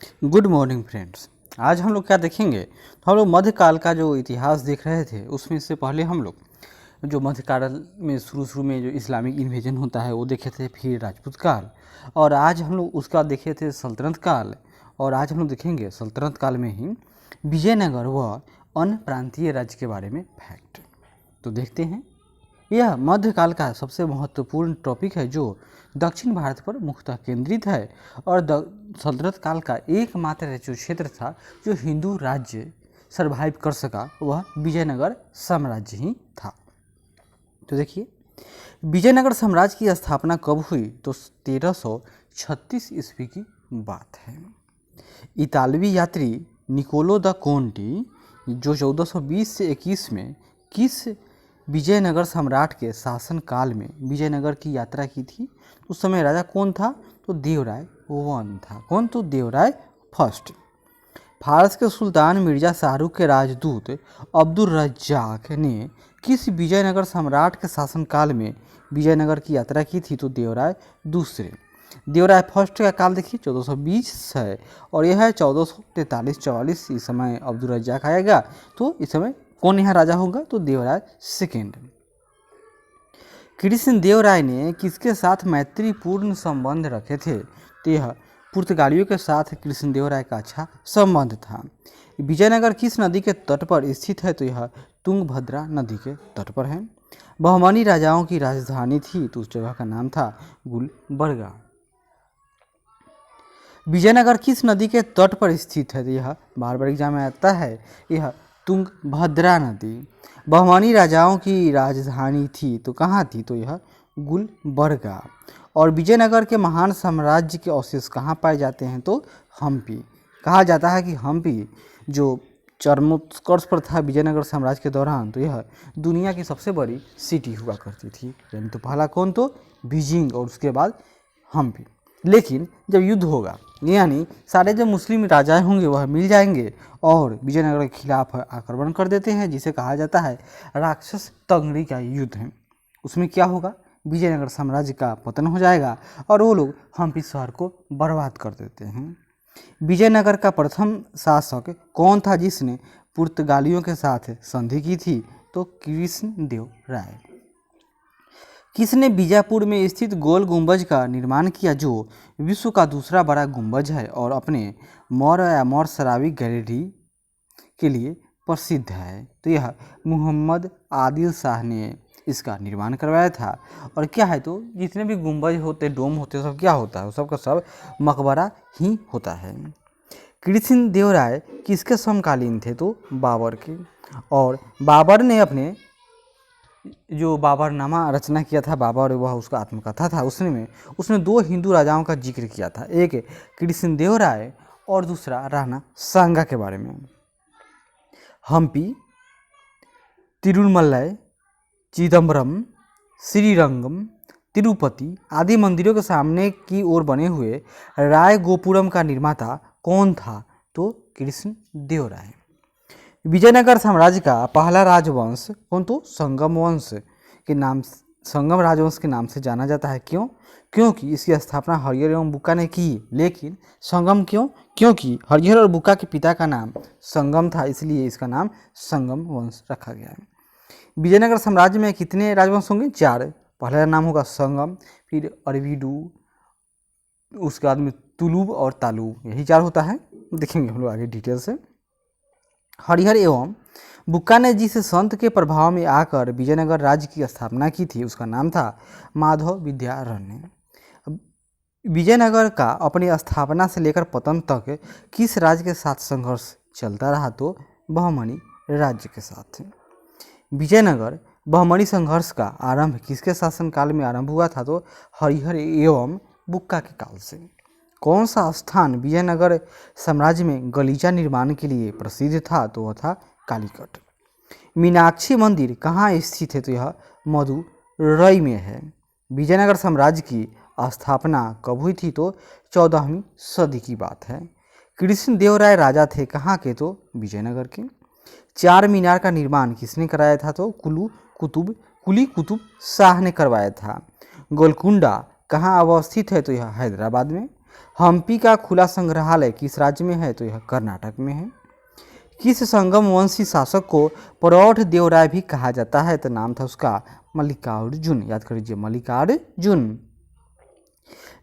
Good morning friends. आज हम लोग क्या देखेंगे, तो हम लोग मध्यकाल का जो इतिहास देख रहे थे उसमें से पहले हम लोग जो मध्यकाल में शुरू में जो इस्लामिक इन्वेजन होता है वो देखे थे, फिर राजपूत काल, और आज हम लोग उसका देखे थे सल्तनत काल। और आज हम लोग देखेंगे सल्तनत काल में ही विजयनगर व अन्य प्रांतीय राज्य के बारे में फैक्ट। तो देखते हैं। यह मध्यकाल का सबसे महत्वपूर्ण टॉपिक है जो दक्षिण भारत पर मुख्यतः केंद्रित है और सल्तनत काल का एकमात्र जो क्षेत्र था जो हिंदू राज्य सरवाइव कर सका वह विजयनगर साम्राज्य ही था। तो देखिए, विजयनगर साम्राज्य की स्थापना कब हुई, तो 1336 ईस्वी की बात है। इतालवी यात्री निकोलो द कोंटी जो 1420 से 21 में किस विजयनगर सम्राट के शासनकाल में विजयनगर की यात्रा की थी। उस समय राजा कौन था, तो देवराय वन था। कौन, तो देवराय फर्स्ट। फारस के सुल्तान मिर्जा शाहरुख के राजदूत अब्दुल रज्जाक ने किस विजयनगर सम्राट के शासनकाल में विजयनगर की यात्रा की थी, तो देवराय दूसरे। देवराय फर्स्ट का काल देखिए 1420 है और यह है 1443-44। इस समय अब्दुल रज्जाक आएगा, तो इस समय कौन यहाँ राजा होगा, तो देवराय सेकेंड। कृष्ण देव राय ने किसके साथ मैत्रीपूर्ण संबंध रखे थे, तो यह पुर्तगालियों के साथ कृष्ण देव राय का अच्छा संबंध था। विजयनगर किस नदी के तट पर स्थित है, तो यह तुंगभद्रा नदी के तट पर है। बहमनी राजाओं की राजधानी थी, तो उस जगह का नाम था गुलबर्गा। विजयनगर किस नदी के तट पर स्थित है, तो यह बार बार एग्जाम में आता है, यह तुंगभद्रा नदी। बहमनी राजाओं की राजधानी थी, तो कहाँ थी, तो यह गुलबर्गा। और विजयनगर के महान साम्राज्य के अवशेष कहाँ पाए जाते हैं, तो हम्पी। कहा जाता है कि हम्पी जो चरमोत्कर्ष पर था विजयनगर साम्राज्य के दौरान, तो यह दुनिया की सबसे बड़ी सिटी हुआ करती थी। यानी तो पहला कौन, तो बीजिंग, और उसके बाद हम्पी। लेकिन जब युद्ध होगा, यानी सारे जो मुस्लिम राजाएं होंगे वह मिल जाएंगे और विजयनगर के खिलाफ आक्रमण कर देते हैं, जिसे कहा जाता है राक्षस तंगड़ी का युद्ध है। उसमें क्या होगा, विजयनगर साम्राज्य का पतन हो जाएगा और वो लोग हम्पी शहर को बर्बाद कर देते हैं। विजयनगर का प्रथम शासक कौन था जिसने पुर्तगालियों के साथ संधि की थी, तो कृष्ण देव राय। किसने बीजापुर में स्थित गोल गुंबज का निर्माण किया जो विश्व का दूसरा बड़ा गुंबज है और अपने मौर्य या मौर्यसरावी गैलरी के लिए प्रसिद्ध है, तो यह मोहम्मद आदिल शाह ने इसका निर्माण करवाया था। और क्या है, तो जितने भी गुंबज होते, डोम होते, सब क्या होता है, सबका सब मकबरा ही होता है। कृष्ण देव राय किसके समकालीन थे, तो बाबर के। और बाबर ने अपने जो बाबरनामा रचना किया था बाबर, वह उसका आत्मकथा था, उसने दो हिंदू राजाओं का जिक्र किया था, एक कृष्ण देव राय और दूसरा राणा सांगा के बारे में। हम्पी, तिरुमलई, चिदम्बरम, श्रीरंगम, तिरुपति आदि मंदिरों के सामने की ओर बने हुए राय गोपुरम का निर्माता कौन था, तो कृष्ण देव राय। विजयनगर साम्राज्य का पहला राजवंश कौन, तो संगम वंश के नाम, संगम राजवंश के नाम से जाना जाता है। क्यों, क्योंकि इसकी स्थापना हरिहर एवं बुक्का ने की। लेकिन संगम क्यों, क्योंकि हरिहर और बुक्का के पिता का नाम संगम था, इसलिए इसका नाम संगम वंश रखा गया है। विजयनगर साम्राज्य में कितने राजवंश होंगे, 4। पहला नाम होगा संगम, फिर अरविडू, उसके बाद में तुलुब और तालुब, यही 4 होता है। देखेंगे हम लोग आगे डिटेल से। हरिहर एवं बुक्का ने जिस संत के प्रभाव में आकर विजयनगर राज्य की स्थापना की थी उसका नाम था माधव विद्यारण्य। विजयनगर का अपनी स्थापना से लेकर पतन तक किस राज्य के साथ संघर्ष चलता रहा, तो बहमनी राज्य के साथ। विजयनगर बहमनी संघर्ष का आरंभ किसके शासनकाल में आरंभ हुआ था, तो हरिहर एवं बुक्का के काल से। कौन सा स्थान विजयनगर साम्राज्य में गलीचा निर्माण के लिए प्रसिद्ध था, तो वह था कालीकट। मीनाक्षी मंदिर कहाँ स्थित है, तो यह मदुरई में है। विजयनगर साम्राज्य की स्थापना कब हुई थी, तो 14वीं सदी की बात है। कृष्ण देव राय राजा थे कहाँ के, तो विजयनगर के। 4 मीनार का निर्माण किसने कराया था, तो कुली कुतुब शाह ने करवाया था। गोलकुंडा कहाँ अवस्थित है, तो यह हैदराबाद में। हम्पी का खुला संग्रहालय किस राज्य में है? तो यह कर्नाटक में है। किस संगम वंशी शासक को प्रौढ़ देवराय भी कहा जाता है? तो नाम था उसका मल्लिकार्जुन। याद कर लीजिए, मल्लिकार्जुन।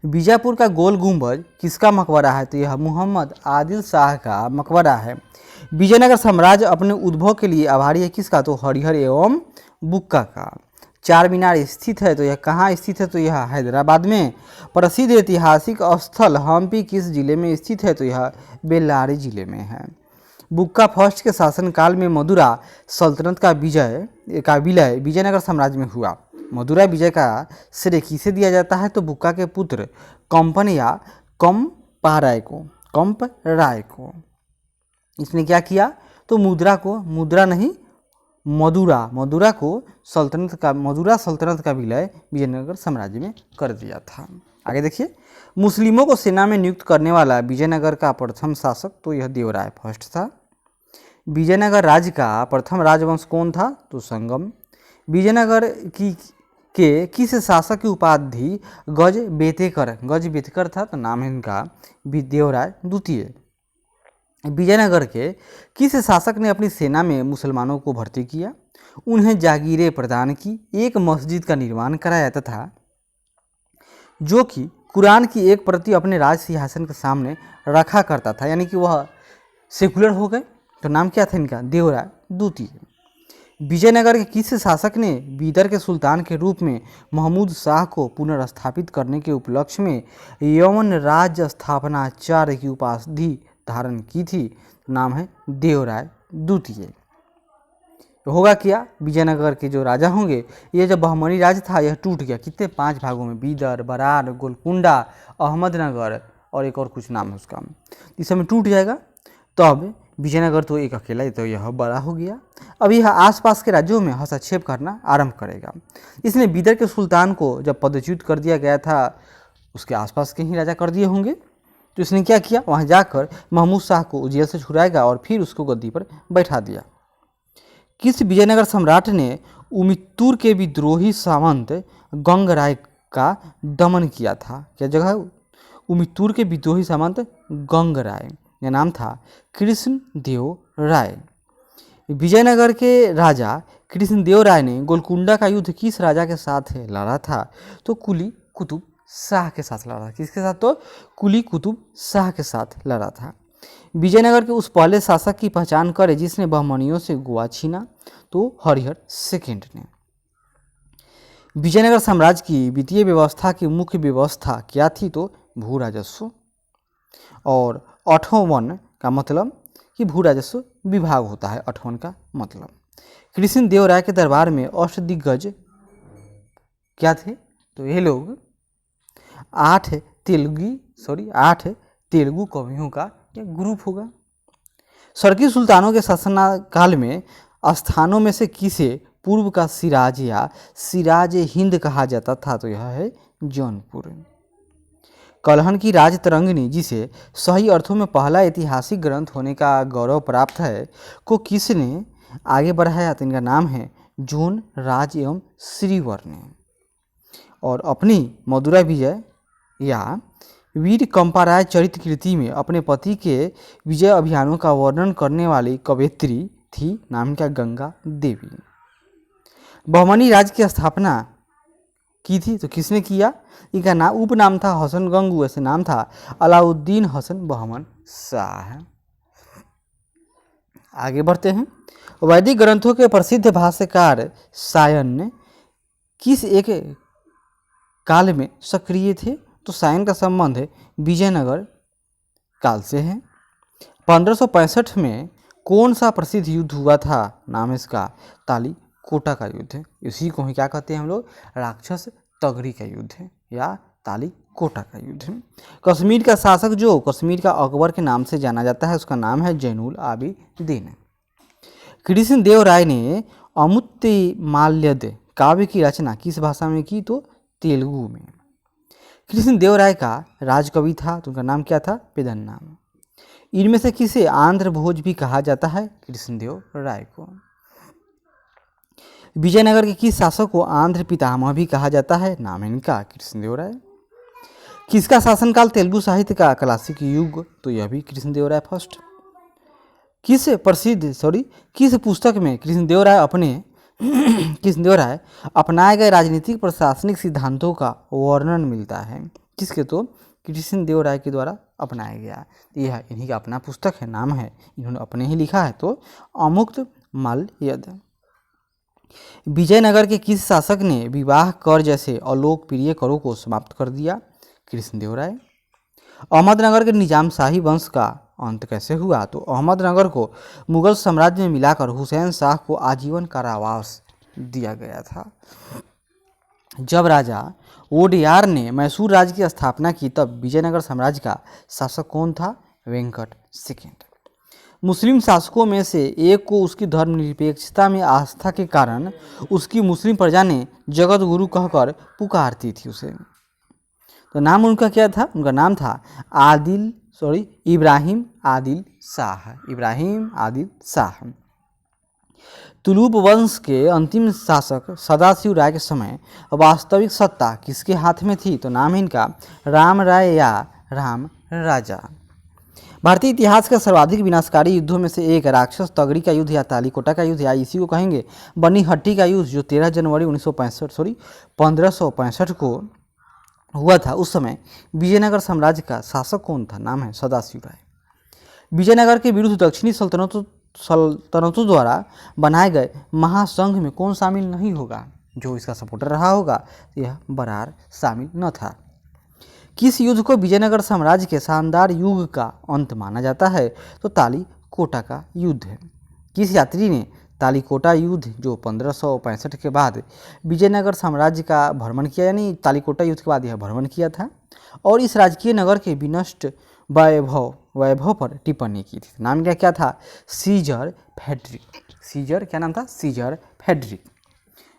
बीजापुर का गोल गुंबज किसका मकबरा है? तो यह मोहम्मद आदिल शाह का मकबरा है। विजयनगर साम्राज्य अपने उद्भव के लिए आभारी है किसका? तो हरिहर एवं बुक्का का। चार मीनार स्थित है, तो यह कहाँ स्थित है? तो यह हैदराबाद में। प्रसिद्ध ऐतिहासिक स्थल हम्पी किस जिले में स्थित है? तो यह बेल्लारी जिले में है। बुक्का फर्स्ट के शासनकाल में मदुरा सल्तनत का विलय विजयनगर साम्राज्य में हुआ। मदुरा विजय का श्रेय किसे दिया जाता है? तो बुक्का के पुत्र कंपन या कंपराय को। इसने क्या किया? तो मदुरा सल्तनत का विलय विजयनगर साम्राज्य में कर दिया था। आगे देखिए, मुस्लिमों को सेना में नियुक्त करने वाला विजयनगर का प्रथम शासक, तो यह देवराय फर्स्ट था। विजयनगर राज्य का प्रथम राजवंश कौन था? तो संगम। विजयनगर के किस शासक की उपाधि गजबेतेकर था? तो नाम है इनका देवराय द्वितीय। विजयनगर के किस शासक ने अपनी सेना में मुसलमानों को भर्ती किया, उन्हें जागीरें प्रदान की, एक मस्जिद का निर्माण कराया तथा जो कि कुरान की एक प्रति अपने राज सिंहासन के सामने रखा करता था, यानी कि वह सेकुलर हो गए। तो नाम क्या था इनका? देवराय द्वितीय। विजयनगर के किस शासक ने बीदर के सुल्तान के रूप में महमूद शाह को पुनर्स्थापित करने के उपलक्ष्य में यौवन राज्य स्थापनाचार्य की उपाधि धारण की थी? नाम है देवराय द्वितीय। होगा क्या? विजयनगर के जो राजा होंगे, ये जब बहमनी राज्य था यह टूट गया। कितने? 5 भागों में। बीदर, बरार, गोलकुंडा, अहमदनगर और एक और कुछ नाम है उसका। इस समय टूट जाएगा, तब विजयनगर तो एक अकेला ही, तो यह बड़ा हो गया। अब यह आसपास के राज्यों में हस्तक्षेप करना आरंभ करेगा। इसने बीदर के सुल्तान को जब पदच्युत कर दिया गया था, उसके आसपास के ही राजा कर दिए होंगे। तो इसने क्या किया? वहाँ जाकर महमूद शाह को जेल से छुड़ाएगा और फिर उसको गद्दी पर बैठा दिया। किस विजयनगर सम्राट ने उमित्तूर के विद्रोही सामंत गंगराय का दमन किया था? क्या जगह है? उमित्तूर के विद्रोही सामंत गंगराय, यह नाम था कृष्णदेव राय। विजयनगर के राजा कृष्णदेव राय ने गोलकुंडा का युद्ध किस राजा के साथ लड़ा था? तो कुली कुतुब शाह के साथ लड़ा था। किसके साथ? तो कुली कुतुब शाह के साथ लड़ा था। विजयनगर के उस पहले शासक की पहचान करें जिसने बहमनियों से गोवा छीना? तो हरिहर सेकेंड ने। विजयनगर साम्राज्य की वित्तीय व्यवस्था की मुख्य व्यवस्था क्या थी? तो भू राजस्व। और अठवन का मतलब कि भू राजस्व विभाग होता है, अठवन का मतलब। कृष्णदेव राय के दरबार में अष्टदिग्गज क्या थे? तो ये लोग 8 तेलुगु कवियों का ग्रुप होगा। शर्की सुल्तानों के शासनकाल में स्थानों में से किसे पूर्व का सिराज या सिराज हिंद कहा जाता था? तो यह है जौनपुर। कलहन की राज तरंगिणी, जिसे सही अर्थों में पहला ऐतिहासिक ग्रंथ होने का गौरव प्राप्त है, को किसने आगे बढ़ाया? तो इनका नाम है जोन राज एवं श्रीवर ने। और अपनी मदुरा विजय या वीर कंपाराय चरित कृति में अपने पति के विजय अभियानों का वर्णन करने वाली कवयित्री थी, नाम क्या? गंगा देवी। बहमनी राज्य की स्थापना की थी, तो किसने किया? इनका उपनाम था हसन गंगू, ऐसे नाम था अलाउद्दीन हसन बहमन शाह। आगे बढ़ते हैं। वैदिक ग्रंथों के प्रसिद्ध भाष्यकार सायन ने किस एक काल में सक्रिय थे? तो सायन का संबंध विजयनगर काल से है। 1565 में कौन सा प्रसिद्ध युद्ध हुआ था? नाम है इसका तालीकोटा का युद्ध। इसी को ही क्या कहते हैं हम लोग? राक्षस तगरी का युद्ध या तालीकोटा का युद्ध। कश्मीर का शासक जो कश्मीर का अकबर के नाम से जाना जाता है, उसका नाम है जैनुल आबिदीन। कृष्णदेव राय ने अमुत्तिमाल्यद काव्य की रचना किस भाषा में की? तो तेलुगु में। कृष्णदेव राय का राजकवि था, तो उनका नाम क्या था? पेदन्ना। इनमें से किसे आंध्र भोज भी कहा जाता है? कृष्णदेव राय को। विजयनगर के किस शासक को आंध्र पितामह भी कहा जाता है? नाम है इनका कृष्णदेव राय। किसका शासनकाल तेलुगु साहित्य का क्लासिक युग? तो यह भी कृष्णदेवराय फर्स्ट। किस पुस्तक में कृष्णदेवराय अपनाए गए राजनीतिक प्रशासनिक सिद्धांतों का वर्णन मिलता है? किसके? तो कृष्णदेवराय के द्वारा अपनाया गया। यह इन्हीं का अपना पुस्तक है, नाम है, इन्होंने अपने ही लिखा है। तो अमुक्त माल्यद। विजयनगर के किस शासक ने विवाह कर जैसे अलोकप्रिय करों को समाप्त कर दिया? कृष्णदेवराय। अहमदनगर के निजाम शाही वंश का अंत कैसे हुआ? तो अहमदनगर को मुगल साम्राज्य में मिलाकर हुसैन शाह को आजीवन कारावास दिया गया था। जब राजा वोडियार ने मैसूर राज्य की स्थापना की तब विजयनगर साम्राज्य का शासक कौन था? वेंकट सेकेंड। मुस्लिम शासकों में से एक को उसकी धर्मनिरपेक्षता में आस्था के कारण उसकी मुस्लिम प्रजा ने जगत गुरु कहकर पुकारती थी उसे। तो नाम उनका क्या था? उनका नाम था इब्राहिम आदिल शाह। इब्राहिम आदिल शाह। तुलुप वंश के अंतिम शासक सदाशिव राय के समय वास्तविक सत्ता किसके हाथ में थी? तो नाम है इनका राम राय या राम राजा। भारतीय इतिहास के सर्वाधिक विनाशकारी युद्धों में से एक राक्षस तगड़ी का युद्ध या तालीकोटा का युद्ध या इसी को कहेंगे बनी हट्टी का युद्ध, जो 13 जनवरी 1565 को हुआ था। उस समय विजयनगर साम्राज्य का शासक कौन था? नाम है सदाशिव राय। विजयनगर के विरुद्ध दक्षिणी सल्तनतों द्वारा बनाए गए महासंघ में कौन शामिल नहीं होगा? जो इसका सपोर्टर रहा होगा यह बरार शामिल न था। किस युद्ध को विजयनगर साम्राज्य के शानदार युग का अंत माना जाता है? तो तालीकोटा का युद्ध है। किस यात्री ने तालीकोटा युद्ध, जो 1565 के बाद विजयनगर साम्राज्य का भ्रमण किया, यानी तालीकोटा युद्ध के बाद यह भ्रमण किया था और इस राजकीय नगर के विनष्ट वैभव पर टिप्पणी की थी? नाम क्या था? Scissor Frederick. सीजर क्या नाम था? Scissor Frederick.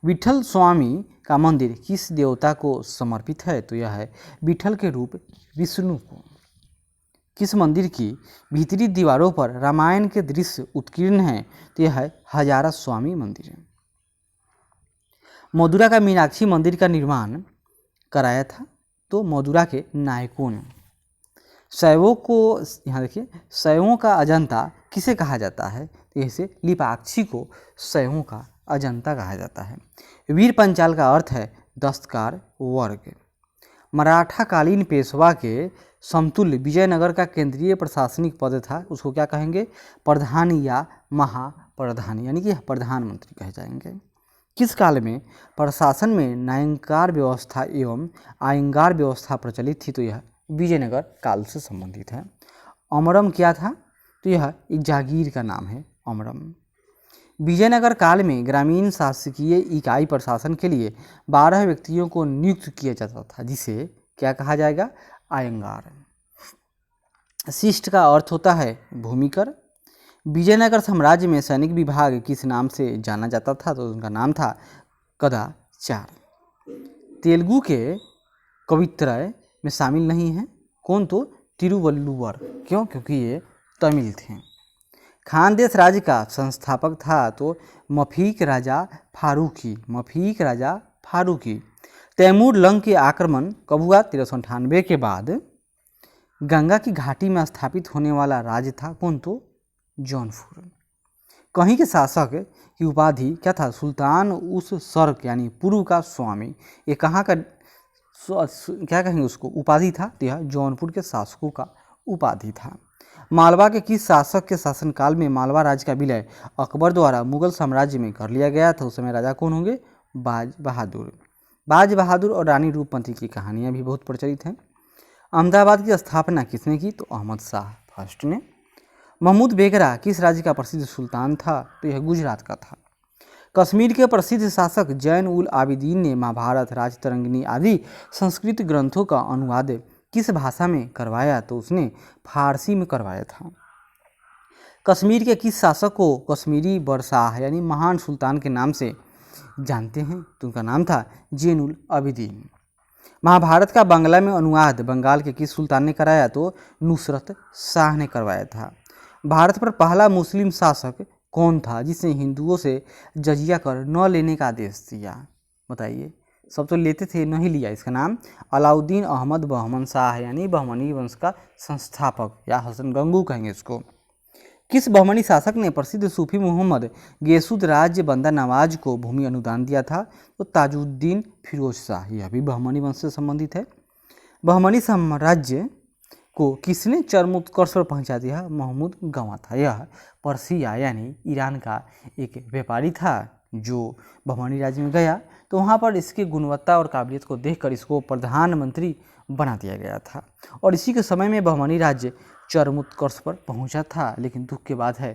विठल स्वामी का मंदिर किस देवता को समर्पित है? तो यह है विठल के रूप विष्णु को। किस मंदिर की भीतरी दीवारों पर रामायण के दृश्य उत्कीर्ण हैं? तो यह है हजारा स्वामी मंदिर। मदुरा का मीनाक्षी मंदिर का निर्माण कराया था? तो मदुरा के नायकों ने। शैवों को, यहाँ देखिए, शैवों का अजंता किसे कहा जाता है? तो इसे लिपाक्षी को शैवों का अजंता कहा जाता है। वीर पंचाल का अर्थ है दस्तकार वर्ग। मराठाकालीन पेशवा के समतुल्य विजयनगर का केंद्रीय प्रशासनिक पद था, उसको क्या कहेंगे? प्रधान या महाप्रधान, यानी कि प्रधानमंत्री कहे जाएंगे। किस काल में प्रशासन में न्यायंकार व्यवस्था एवं आयंगार व्यवस्था प्रचलित थी? तो यह विजयनगर काल से संबंधित है। अमरम क्या था? तो यह एक जागीर का नाम है, अमरम। विजयनगर काल में ग्रामीण शासकीय इकाई प्रशासन के लिए 12 व्यक्तियों को नियुक्त किया जाता था, जिसे क्या कहा जाएगा? आयंगार। शिष्ट का अर्थ होता है भूमिकर। विजयनगर साम्राज्य में सैनिक विभाग किस नाम से जाना जाता था? तो उनका नाम था कदाचार। तेलुगु के कवित्रय में शामिल नहीं है कौन? तो तिरुवल्लुवर। क्यों? क्योंकि ये तमिल थे। खानदेश राज्य का संस्थापक था? तो मफीक राजा फारूकी। मफीक राजा फारूकी। तैमूर लंग के आक्रमण कब हुआ? 1398 के बाद। गंगा की घाटी में स्थापित होने वाला राज्य था कौन? तो जौनपुर। कहीं के शासक की उपाधि क्या था? सुल्तान उस सर्क, यानी पूर्व का स्वामी। ये कहाँ का क्या कहेंगे उसको? उपाधि था। तो यह जौनपुर के शासकों का उपाधि था। मालवा के किस शासक के शासनकाल में मालवा राज्य का विलय अकबर द्वारा मुगल साम्राज्य में कर लिया गया था? उस समय राजा कौन होंगे? बाज बहादुर। बाज बहादुर और रानी रूपमती की कहानियाँ भी बहुत प्रचलित हैं। अहमदाबाद की स्थापना किसने की? तो अहमद शाह फर्स्ट ने। महमूद बेगरा किस राज्य का प्रसिद्ध सुल्तान था? तो यह गुजरात का था। कश्मीर के प्रसिद्ध शासक जैन उल आबिदीन ने महाभारत, राजतरंगिणी आदि संस्कृत ग्रंथों का अनुवाद किस भाषा में करवाया? तो उसने फारसी में करवाया था। कश्मीर के किस शासक को कश्मीरी बरशाह, यानी महान सुल्तान के नाम से जानते हैं? तो उनका नाम था जैन उल आबिदीन। महाभारत का बांग्ला में अनुवाद बंगाल के किस सुल्तान ने कराया? तो नुसरत शाह ने करवाया था। भारत पर पहला मुस्लिम शासक कौन था जिसने हिंदुओं से जजिया कर न लेने का आदेश दिया? बताइए। सब तो लेते थे, नहीं लिया। इसका नाम अलाउद्दीन अहमद बहमन शाह है, यानी बहमनी वंश का संस्थापक या हसन गंगू कहेंगे इसको। किस बहमनी शासक ने प्रसिद्ध सूफी मोहम्मद गेसूद राज्य बंदा नवाज को भूमि अनुदान दिया था? तो ताजुद्दीन फिरोज शाह, यह भी बहमनी वंश से संबंधित है। बहमनी साम्राज्य को किसने चरम उत्कर्ष पर पहुंचा दिया? महमूद गंवा था। यह पर्सिया यानी ईरान का एक व्यापारी था जो बहमनी राज्य में गया, तो वहाँ पर इसकी गुणवत्ता और काबिलियत को देखकर इसको प्रधानमंत्री बना दिया गया था। और इसी के समय में बहमनी राज्य चरम उत्कर्ष पर पहुंचा था। लेकिन दुख की बात है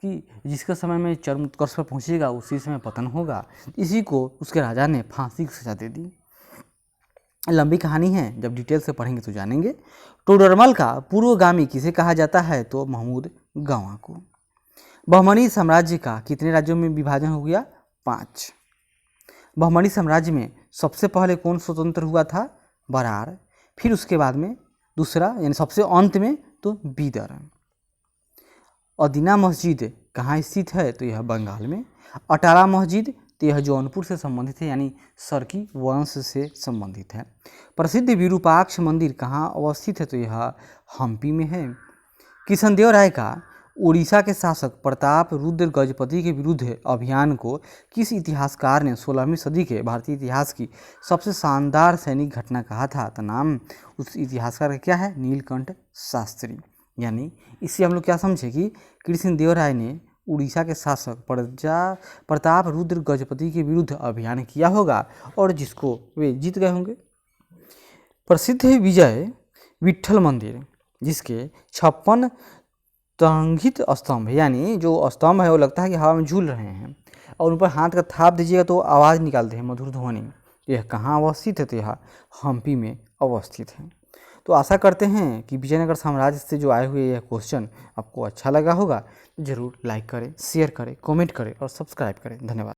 कि जिसके समय में चरम उत्कर्ष पर पहुंचेगा उसी समय पतन होगा। इसी को उसके राजा ने फांसी की सजा दे दी। लंबी कहानी है, जब डिटेल से पढ़ेंगे तो जानेंगे। टोडरमल का पूर्वगामी किसे कहा जाता है? तो महमूद गंवा को। बहमनी साम्राज्य का कितने राज्यों में विभाजन हो गया? 5। बहमनी साम्राज्य में सबसे पहले कौन स्वतंत्र हुआ था? बरार। फिर उसके बाद में दूसरा यानी सबसे अंत में तो बीदर। अदीना मस्जिद कहाँ स्थित है? तो यह बंगाल में। अटाला मस्जिद, तो यह जौनपुर से संबंधित है, यानी सरकी वंश से संबंधित है। प्रसिद्ध विरूपाक्ष मंदिर कहाँ अवस्थित है? तो यह हम्पी में है। कृष्णदेव राय का उड़ीसा के शासक प्रताप रुद्र गजपति के विरुद्ध अभियान को किस इतिहासकार ने 16वीं सदी के भारतीय इतिहास की सबसे शानदार सैनिक घटना कहा था? तो नाम उस इतिहासकार का क्या है? नीलकंठ शास्त्री। यानी इससे हम लोग क्या समझे कि कृष्णदेव राय ने उड़ीसा के शासक प्रताप रुद्र गजपति के विरुद्ध अभियान किया होगा और जिसको वे जीत गए होंगे। प्रसिद्ध है विजय विट्ठल मंदिर, जिसके 56 तंगित स्तंभ, यानी जो स्तंभ है वो लगता है कि हवा में झूल रहे हैं और उन पर हाथ का थाप दीजिएगा तो आवाज़ निकालते हैं, मधुर ध्वनि। यह कहाँ अवस्थित है? तो यह हम्पी में अवस्थित है। तो आशा करते हैं कि विजयनगर साम्राज्य से जो आए हुए यह क्वेश्चन आपको अच्छा लगा होगा। ज़रूर लाइक करें, शेयर करें, कमेंट करें और सब्सक्राइब करें। धन्यवाद।